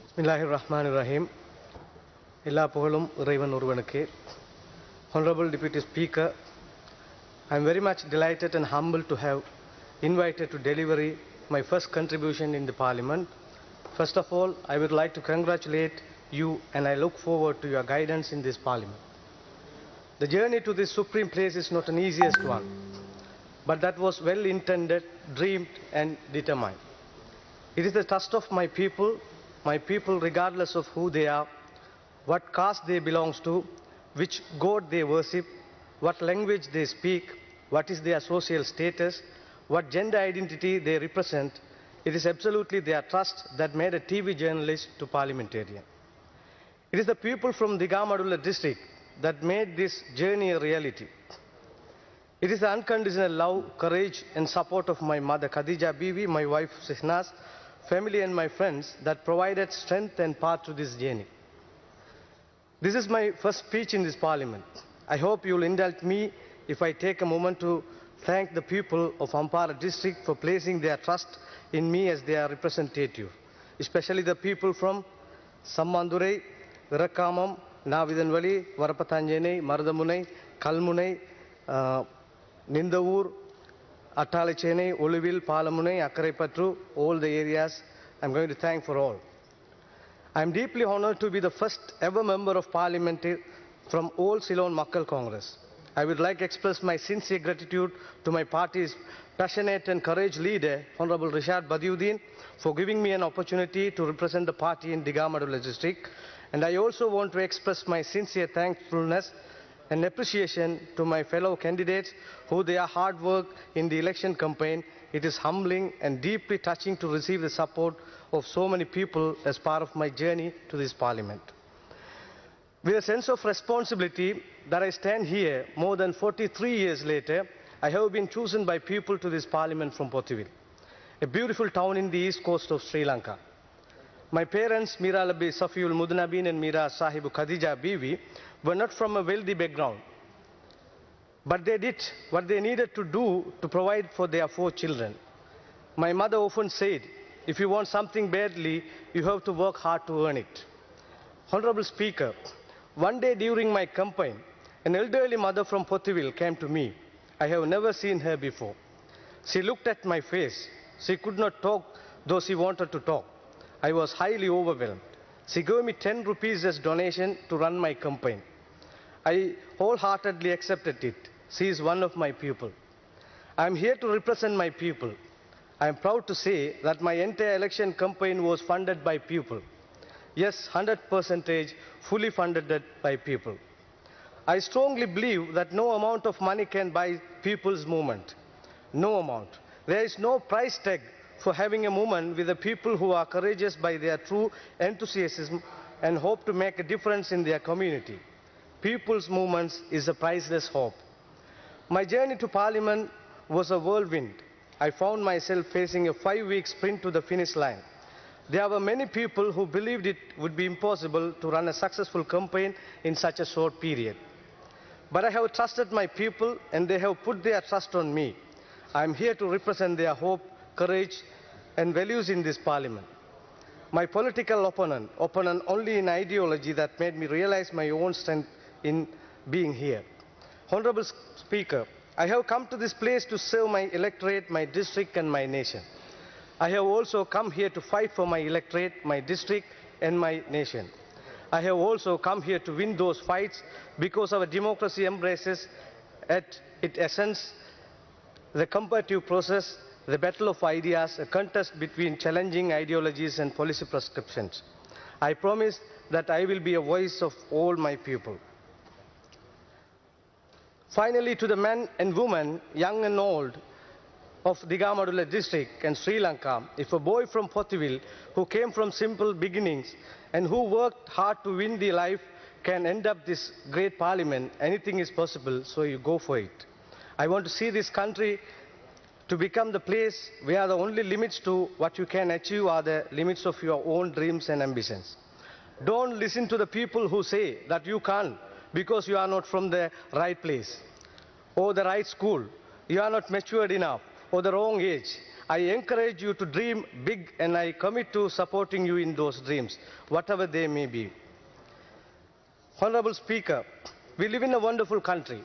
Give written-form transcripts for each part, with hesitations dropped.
Bismillahirrahmanirrahim. எல்லா புகழும் இறைவன் ஒருவனுக்கே. Honorable Deputy Speaker, I am very much delighted and humbled to have invited to deliver my first contribution in the Parliament. First of all, I would like to congratulate you and I look forward to your guidance in this Parliament. The journey to this supreme place is not an easiest one, but that was well intended, dreamed and determined. It is the trust of my people regardless of who they are, what caste they belong to, which god they worship, what language they speak, what is their social status, what gender identity they represent. It is absolutely their trust that made a TV journalist to parliamentarian. It is the people from Digamadulla district that made this journey a reality. It is the unconditional love, courage and support of my mother Khadija Bibi, my wife Sihnaz, family and my friends that provided strength and path to this journey. This is my first speech in this Parliament. I hope you will indulge me if I take a moment to thank the people of Ampara district for placing their trust in me as their representative, especially the people from Sammandurai, Virakamam, Navidanvali, Varapatanjene, Mardamunai, Kalmunai, Nindavur, Attalachene, Olivil, Palamunai, Akkarepatru, all the areas. I'm going to thank for all. I'm deeply honored to be the first ever member of Parliament from all Ceylon Makkal Congress. I would like to express my sincere gratitude to my party's passionate and courageous leader, Honorable Rishad Badiuddin, for giving me an opportunity to represent the party in Digamadulla district. And I also want to express my sincere thankfulness and appreciation to my fellow candidates who their hard work in the election campaign. It is humbling and deeply touching to receive the support of so many people as part of my journey to this Parliament. With a sense of responsibility that I stand here more than 43 years later, I have been chosen by people to this Parliament from Pothuwil, a beautiful town in the east coast of Sri Lanka. My parents, Mira Labi Safiul Mudnabin and Mira Sahibu Khadija Bibi, were not from a wealthy background, but they did what they needed to do to provide for their 4 children. My mother often said, if you want something badly, you have to work hard to earn it. Honorable Speaker, one day during my campaign, an elderly mother from Pothuwil came to me. I have never seen her before. She looked at my face. She could not talk, though she wanted to talk. I was highly overwhelmed. She gave me 10 rupees as donation to run my campaign. I wholeheartedly accepted it. She is one of my people. I am here to represent my people. I am proud to say that my entire election campaign was funded by people. Yes, 100% fully funded by people. I strongly believe that no amount of money can buy people's movement. No amount. There is no price tag for having a movement with the people who are courageous by their true enthusiasm and hope to make a difference in their community. People's movements is a priceless hope. My journey to Parliament was a whirlwind. I found myself facing a 5-week sprint to the finish line. There were many people who believed it would be impossible to run a successful campaign in such a short period. But I have trusted my people and they have put their trust on me. I am here to represent their hope, courage and values in this Parliament. My political opponent only in ideology that made me realize my own strength in being here. Honorable Speaker, I have come to this place to serve my electorate, my district and my nation. I have also come here to fight for my electorate, my district and my nation. I have also come here to win those fights because our democracy embraces at its essence the comparative process, the battle of ideas, a contest between challenging ideologies and policy prescriptions. I promise that I will be a voice of all my people. Finally, to the men and women, young and old, of Digamadulla district and Sri Lanka, if a boy from Pothuwil who came from simple beginnings and who worked hard to win the life can end up this great Parliament, anything is possible, so you go for it. I want to see this country to become the place where the only limits to what you can achieve are the limits of your own dreams and ambitions. Don't listen to the people who say that you can't because you are not from the right place or the right school. You are not matured enough or the wrong age. I encourage you to dream big and I commit to supporting you in those dreams, whatever they may be. Honorable Speaker, we live in a wonderful country,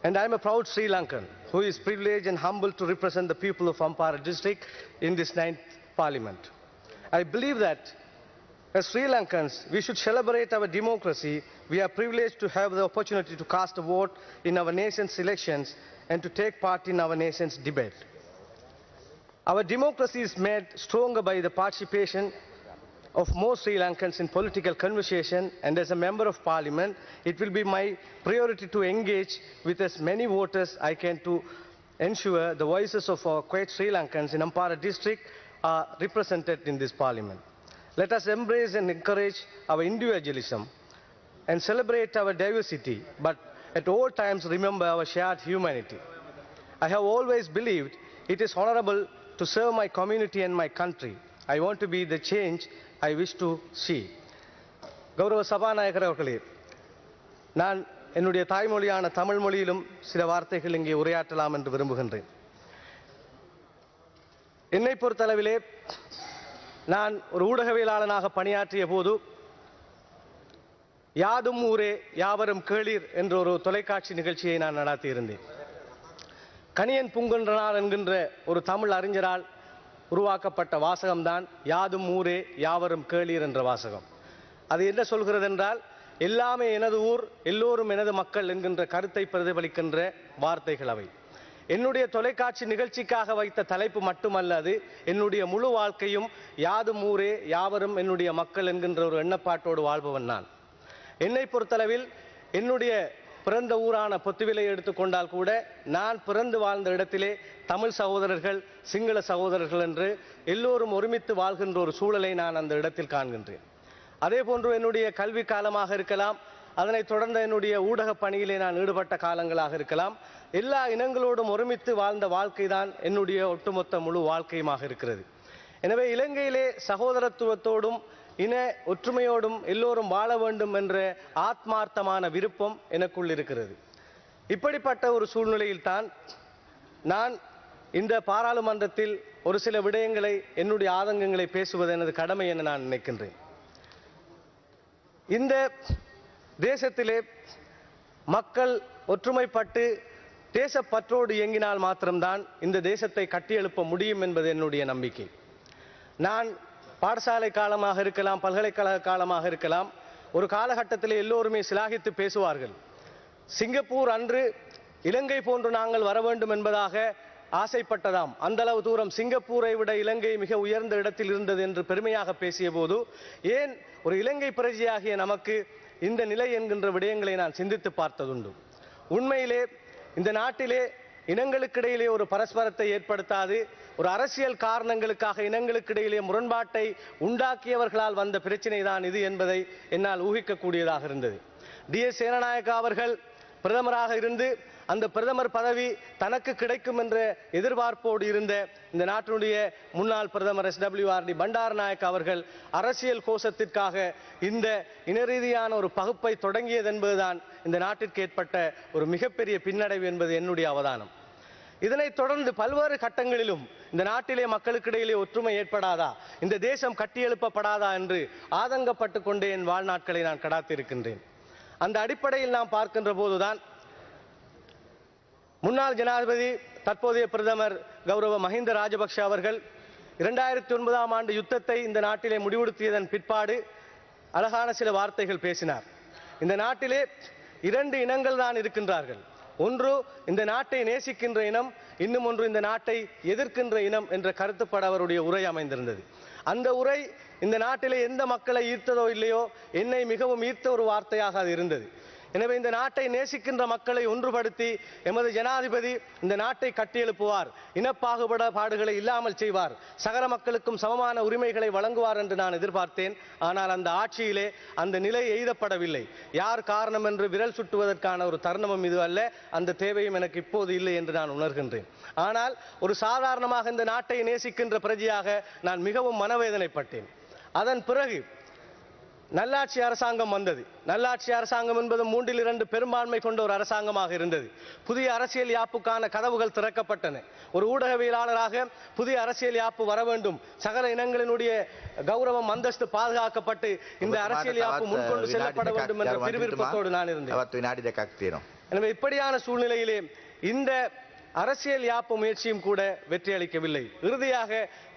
and I am a proud Sri Lankan who is privileged and humbled to represent the people of Ampara district in this 9th Parliament. I believe that as Sri Lankans, we should celebrate our democracy. We are privileged to have the opportunity to cast a vote in our nation's elections and to take part in our nation's debate. Our democracy is made stronger by the participation of more Sri Lankans in political conversation, and as a member of parliament, it will be my priority to engage with as many voters I can to ensure the voices of our quiet Sri Lankans in Ampara district are represented in this parliament. Let us embrace and encourage our individualism and celebrate our diversity, but at all times remember our shared humanity. I have always believed it is honorable to serve my community and my country. I want to be the change I wish to see. கௌரவ சபாநாயகர் அவர்களே, நான் என்னுடைய தாய்மொழியான தமிழ் மொழியிலும் சில வார்த்தைகள் இங்கே உரையாற்றலாம் என்று விரும்புகின்றேன். என்னை பொறுத்தளவிலே நான் ஒரு ஊடகவியலாளனாக பணியாற்றிய போது யாதும் ஊரே யாவரும் கேளீர் என்ற ஒரு தொலைக்காட்சி நிகழ்ச்சியை நான் நடத்தியிருந்தேன். கணியன் பூங்குன்றனார் என்கின்ற ஒரு தமிழ் அறிஞரால் உருவாக்கப்பட்ட வாசகம்தான் யாதும் ஊரே யாவரும் கேளீர் என்ற வாசகம். அது என்ன சொல்கிறது என்றால், எல்லாமே எனது ஊர், எல்லோரும் எனது மக்கள் என்கின்ற கருத்தை பிரதிபலிக்கின்ற வார்த்தைகள் அவை. என்னுடைய தொலைக்காட்சி நிகழ்ச்சிக்காக வைத்த தலைப்பு மட்டுமல்ல, அது என்னுடைய முழு வாழ்க்கையும் யாதும் ஊரே யாவரும் என்னுடைய மக்கள் என்கின்ற ஒரு எண்ணப்பாட்டோடு வாழ்பவன் நான். என்னை பொறுத்தளவில் என்னுடைய பிறந்த ஊரான பொத்துவிலை எடுத்துக்கொண்டால் கூட நான் பிறந்து வாழ்ந்த இடத்திலே தமிழ் சகோதரர்கள், சிங்கள சகோதரர்கள் என்று எல்லோரும் ஒருமித்து வாழ்கின்ற ஒரு சூழலை நான் அந்த இடத்தில் காண்கின்றேன். அதே போன்று என்னுடைய கல்வி காலமாக இருக்கலாம், அதனைத் தொடர்ந்த என்னுடைய ஊடக பணியிலே நான் ஈடுபட்ட காலங்களாக இருக்கலாம், எல்லா இனங்களோடும் ஒருமித்து வாழ்ந்த வாழ்க்கை தான் என்னுடைய ஒட்டுமொத்த முழு வாழ்க்கையுமாக இருக்கிறது. எனவே இலங்கையிலே சகோதரத்துவத்தோடும் இன ஒற்றுமையோடும் எல்லோரும் வாழ வேண்டும் என்ற ஆத்மார்த்தமான விருப்பம் எனக்குள் இருக்கிறது. இப்படிப்பட்ட ஒரு சூழ்நிலையில் தான் நான் இந்த பாராளுமன்றத்தில் ஒரு சில விடயங்களை, என்னுடைய ஆதங்கங்களை பேசுவது எனது கடமை என நான் நினைக்கின்றேன். இந்த தேசத்திலே மக்கள் ஒற்றுமைப்பட்டு தேசப்பற்றோடு இயங்கினால் மாத்திரம்தான் இந்த தேசத்தை கட்டியெழுப்ப முடியும் என்பது என்னுடைய நம்பிக்கை. நான் பாடசாலை காலமாக இருக்கலாம், பல்கலைக்கழக காலமாக இருக்கலாம், ஒரு காலகட்டத்தில் எல்லோருமே சிலாகித்து பேசுவார்கள். சிங்கப்பூர் அன்று இலங்கை போன்று நாங்கள் வர வேண்டும் என்பதாக ஆசைப்பட்டதாம். அந்த அளவு தூரம் சிங்கப்பூரை விட இலங்கை மிக உயர்ந்த இடத்தில் இருந்தது என்று பெருமையாக பேசிய போது, ஏன் ஒரு இலங்கை பிரஜையாகிய நமக்கு இந்த நிலை என்கின்ற விடயங்களை நான் சிந்தித்து பார்த்ததுண்டு. உண்மையிலே இந்த நாட்டிலே இனங்களுக்கிடையிலே ஒரு பரஸ்பரத்தை ஏற்படுத்தாது, ஒரு அரசியல் காரணங்களுக்காக இனங்களுக்கிடையிலே முரண்பாட்டை உண்டாக்கியவர்களால் வந்த பிரச்சினை தான் இது என்பதை என்னால் ஊகிக்கக்கூடியதாக இருந்தது. DS சேனநாயக்கா அவர்கள் பிரதமராக இருந்து அந்த பிரதமர் பதவி தனக்கு கிடைக்கும் என்ற எதிர்பார்ப்போடு இருந்த இந்த நாட்டினுடைய முன்னாள் பிரதமர் SWRD பண்டாரநாயக்கா அவர்கள் அரசியல் கோஷத்திற்காக இந்த இனரீதியான ஒரு பகுப்பை தொடங்கியது என்பதுதான் இந்த நாட்டிற்கு ஏற்பட்ட ஒரு மிகப்பெரிய பின்னடைவு என்பது என்னுடைய அவதானம். இதனைத் தொடர்ந்து பல்வேறு கட்டங்களிலும் இந்த நாட்டிலே மக்களுக்கிடையிலே ஒற்றுமை ஏற்படாதா, இந்த தேசம் கட்டியெழுப்பப்படாதா என்று ஆதங்கப்பட்டு கொண்டே என் வாழ்நாட்களை நான் கடாத்திருக்கின்றேன். அந்த அடிப்படையில் நாம் பார்க்கின்ற போதுதான் முன்னாள் ஜனாதிபதி தற்போதைய பிரதமர் கௌரவ மஹிந்த ராஜபக்ஷ அவர்கள் 2009ஆம் ஆண்டு யுத்தத்தை இந்த நாட்டிலே முடிவெடுத்தியதன் பிற்பாடு அழகான சில வார்த்தைகள் பேசினார். இந்த நாட்டிலே 2 இனங்கள் தான் இருக்கின்றார்கள். ஒன்று இந்த நாட்டை நேசிக்கின்ற இனம், இன்னும் ஒன்று இந்த நாட்டை எதிர்க்கின்ற இனம் என்ற கருத்துப்பட அவருடைய உரை அமைந்திருந்தது. அந்த உரை இந்த நாட்டிலே எந்த மக்களை ஈர்த்ததோ இல்லையோ, என்னை மிகவும் ஈர்த்த ஒரு வார்த்தையாக அது இருந்தது. எனவே இந்த நாட்டை நேசிக்கின்ற மக்களை ஒன்றுபடுத்தி எமது ஜனாதிபதி இந்த நாட்டை கட்டியெழுப்புவார், இனப்பாகுபாடுகளை இல்லாமல் செய்வார், சகல மக்களுக்கும் சமமான உரிமைகளை வழங்குவார் என்று நான் எதிர்பார்த்தேன். ஆனால் அந்த ஆட்சியிலே அந்த நிலை எய்தப்படவில்லை. யார் காரணம் என்று விரல் சுட்டுவதற்கான ஒரு தருணமும் இது அல்ல, அந்த தேவையும் எனக்கு இப்போது இல்லை என்று நான் உணர்கின்றேன். ஆனால் ஒரு சாதாரணமாக இந்த நாட்டை நேசிக்கின்ற பிரஜையாக நான் மிகவும் மனவேதனைப்பட்டேன். அதன் பிறகு நல்லாட்சி அரசாங்கம் வந்தது. நல்லாட்சி அரசாங்கம் என்பது 3/2 பெரும்பான்மை கொண்ட ஒரு அரசாங்கமாக இருந்தது. புதிய அரசியல் யாப்புக்கான கதவுகள் திறக்கப்பட்டன. ஒரு ஊடகவியலாளராக புதிய அரசியல் யாப்பு வர வேண்டும், சகல இனங்களினுடைய கௌரவம் அந்தஸ்து பாதுகாக்கப்பட்டு இந்த அரசியல் யாப்பு முன்கொண்டு செல்லப்பட வேண்டும் என்ற பெருவிருப்பத்தோடு நான் இருந்தேன். எனவே இப்படியான சூழ்நிலையிலே இந்த அரசியல் யாப்பு முயற்சியும் கூட வெற்றி அளிக்கவில்லை. இறுதியாக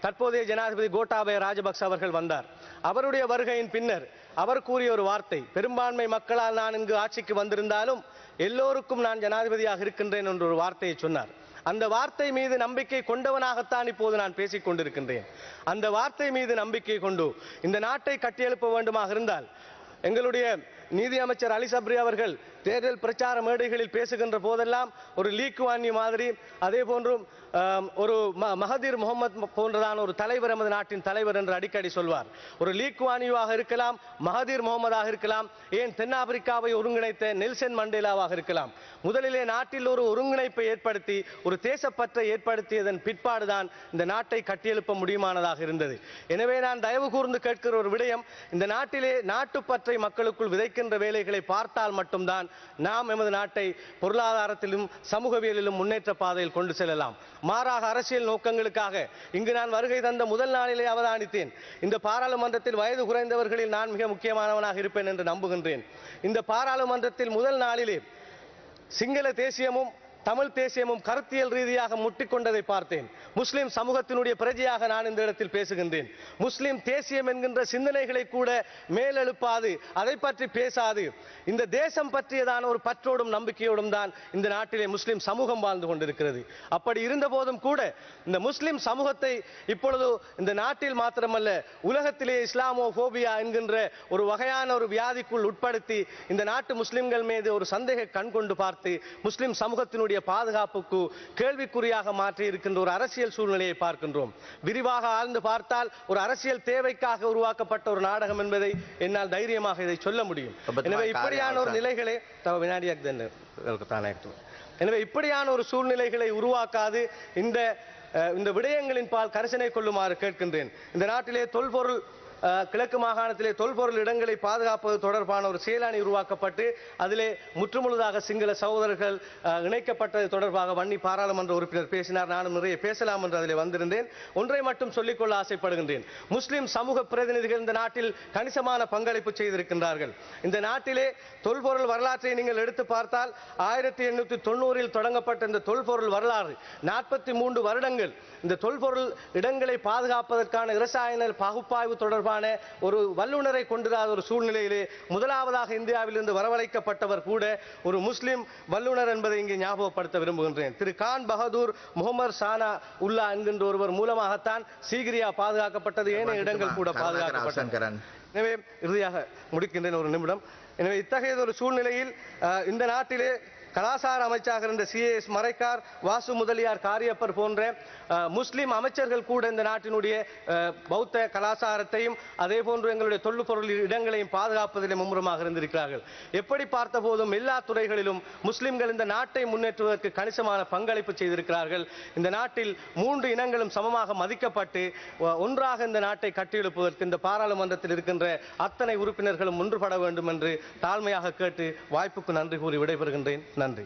தற்போதைய ஜனாதிபதி கோட்டாபய ராஜபக்ச அவர்கள் வந்தார். அவருடைய வருகையின் பின்னர் அவர் கூறிய ஒரு வார்த்தை, பெரும்பான்மை மக்களால் நான் இங்கு ஆட்சிக்கு வந்திருந்தாலும் எல்லோருக்கும் நான் ஜனாதிபதியாக இருக்கின்றேன் என்ற ஒரு வார்த்தையை சொன்னார். அந்த வார்த்தை மீது நம்பிக்கை கொண்டவனாகத்தான் இப்போது நான் பேசிக் கொண்டிருக்கின்றேன். அந்த வார்த்தை மீது நம்பிக்கை கொண்டு இந்த நாட்டை கட்டியெழுப்ப வேண்டுமாக இருந்தால் எங்களுடைய நீதி அமைச்சர் அலி சப்ரி அவர்கள் தேர்தல் பிரச்சார மேடைகளில் பேசுகின்ற போதெல்லாம் ஒரு லீக்குவானி மாதிரி, அதே போன்றும் ஒரு மஹதீர் முகமது போன்றதான ஒரு தலைவர் எமது நாட்டின் தலைவர் என்று அடிக்கடி சொல்வார். ஒரு லீக்குவானியாக இருக்கலாம், மஹதீர் முகமதாக இருக்கலாம், ஏன் தென்னாப்பிரிக்காவை ஒருங்கிணைத்த நெல்சன் மண்டேலாவாக இருக்கலாம். முதலிலே நாட்டில் ஒரு ஒருங்கிணைப்பை ஏற்படுத்தி ஒரு தேசப்பற்றை ஏற்படுத்தியதன் பிற்பாடுதான் இந்த நாட்டை கட்டியெழுப்ப முடியுமானதாக இருந்தது. எனவே நான் தயவு கூர்ந்து கேட்கிற ஒரு விடயம், இந்த நாட்டிலே நாட்டுப்பற்றை மக்களுக்குள் விதைக்கின்ற வேலைகளை பார்த்தால் மட்டும்தான் நாம் எமது நாட்டை பொருளாதாரத்திலும் சமூகவியலிலும் முன்னேற்ற பாதையில் கொண்டு செல்லலாம். மாறாக அரசியல் நோக்கங்களுக்காக இங்கு நான் வருகை தந்த முதல் நாளிலே அவதானித்தேன், இந்த பாராளுமன்றத்தில் வயது குறைந்தவர்களில் நான் மிக முக்கியமானவனாக இருப்பேன் என்று நம்புகின்றேன். இந்த பாராளுமன்றத்தில் முதல் நாளிலே சிங்கள தேசியமும் தமிழ் தேசியமும் கருத்தியல் ரீதியாக முட்டிக்கொண்டதை பார்த்தேன். முஸ்லிம் சமூகத்தினுடைய பிரஜையாக நான் இந்த இடத்தில் பேசுகின்றேன். முஸ்லிம் தேசியம் என்கின்ற சிந்தனைகளை கூட மேலெழுப்பாது, அதை பற்றி பேசாது, இந்த தேசம் பற்றியதான ஒரு பற்றோடும் நம்பிக்கையோடும் தான் இந்த நாட்டிலே முஸ்லிம் சமூகம் வாழ்ந்து கொண்டிருக்கிறது. அப்படி இருந்த போதும் கூட இந்த முஸ்லிம் சமூகத்தை இப்பொழுது இந்த நாட்டில் மாத்திரமல்ல உலகத்திலே இஸ்லாமோபோபியா என்கின்ற ஒரு வகையான ஒரு வியாதிக்குள் உட்படுத்தி இந்த நாட்டு முஸ்லிம்கள் மீது ஒரு சந்தேக கண் கொண்டு பார்த்து முஸ்லிம் சமூகத்தினுடைய பாதுகாப்புக்கு கேள்விக்குறியாக மாற்றி இருக்கின்ற ஒரு அரசியல் சூழ்நிலையை பார்க்கின்றோம். விரிவாக ஆழ்ந்து பார்த்தால் ஒரு அரசியல் தேவைக்காக உருவாக்கப்பட்ட ஒரு நாடகம் என்பதை என்னால் தைரியமாக இதை சொல்ல முடியும். எனவே இப்படியான ஒரு நிலைகளை எனவே இப்படியான ஒரு சூழ்நிலைகளை உருவாக்காது இந்த விடயங்களின் பால் கரிசனை கொள்ளுமாறு கேட்கின்றேன். இந்த நாட்டிலே தொல்பொருள் கிழக்கு மாகாணத்திலே தொல்பொருள் இடங்களை பாதுகாப்பது தொடர்பான ஒரு செயலணி உருவாக்கப்பட்டு அதிலே முற்றுமுழுதாக சிங்கள சகோதரர்கள் இணைக்கப்பட்டது தொடர்பாக வன்னி பாராளுமன்ற உறுப்பினர் பேசினார். நானும் நிறைய பேசலாம் என்று அதிலே வந்திருந்தேன். ஒன்றை மட்டும் சொல்லிக்கொள்ள ஆசைப்படுகின்றேன். முஸ்லிம் சமூக பிரதிநிதிகள் இந்த நாட்டில் கணிசமான பங்களிப்பு செய்திருக்கின்றார்கள். இந்த நாட்டிலே தொல்பொருள் வரலாற்றை நீங்கள் எடுத்து பார்த்தால் 1890 தொடங்கப்பட்ட இந்த தொல்பொருள் வரலாறு 43 வருடங்கள் இந்த தொல்பொருள் இடங்களை பாதுகாப்பதற்கான இரசாயன பகுப்பாய்வு தொடர்பான ஒரு வல்லுநரை கொண்டிராத ஒரு சூழ்நிலையிலே முதலாவதாக இந்தியாவிலிருந்து வரவழைக்கப்பட்டவர் கூட ஒரு முஸ்லிம் வல்லுநர் என்பதை இங்கே ஞாபகப்படுத்த விரும்புகின்றேன். திரு கான் பகதூர் முகமது சானா உல்லா என்கின்ற ஒருவர் மூலமாகத்தான் சீகிரியா பாதுகாக்கப்பட்டது, ஏனைய இடங்கள் கூட பாதுகாக்கப்பட்டன. எனவே இறுதியாக முடிக்கின்றேன் ஒரு நிமிடம். எனவே இத்தகைய ஒரு சூழ்நிலையில் இந்த நாட்டிலே கலாசார அமைச்சராக இருந்த CAS மரைக்கார், வாசு முதலியார் காரியப்பர் போன்ற முஸ்லிம் அமைச்சர்கள் கூட இந்த நாட்டினுடைய பௌத்த கலாச்சாரத்தையும் அதே போன்று எங்களுடைய தொல்பொருள் இடங்களையும் பாதுகாப்பதில் மும்முரமாக இருந்திருக்கிறார்கள். எப்படி பார்த்த போதும் எல்லா துறைகளிலும் முஸ்லிம்கள் இந்த நாட்டை முன்னேற்றுவதற்கு கணிசமான பங்களிப்பு செய்திருக்கிறார்கள். இந்த நாட்டில் 3 இனங்களும் சமமாக மதிக்கப்பட்டு ஒன்றாக இந்த நாட்டை கட்டியெழுப்புவதற்கு இந்த பாராளுமன்றத்தில் இருக்கின்ற அத்தனை உறுப்பினர்களும் ஒன்றுபட வேண்டும் என்று தாழ்மையாக கேட்டு வாய்ப்புக்கு நன்றி கூறி விடைபெறுகின்றேன். நன்றி.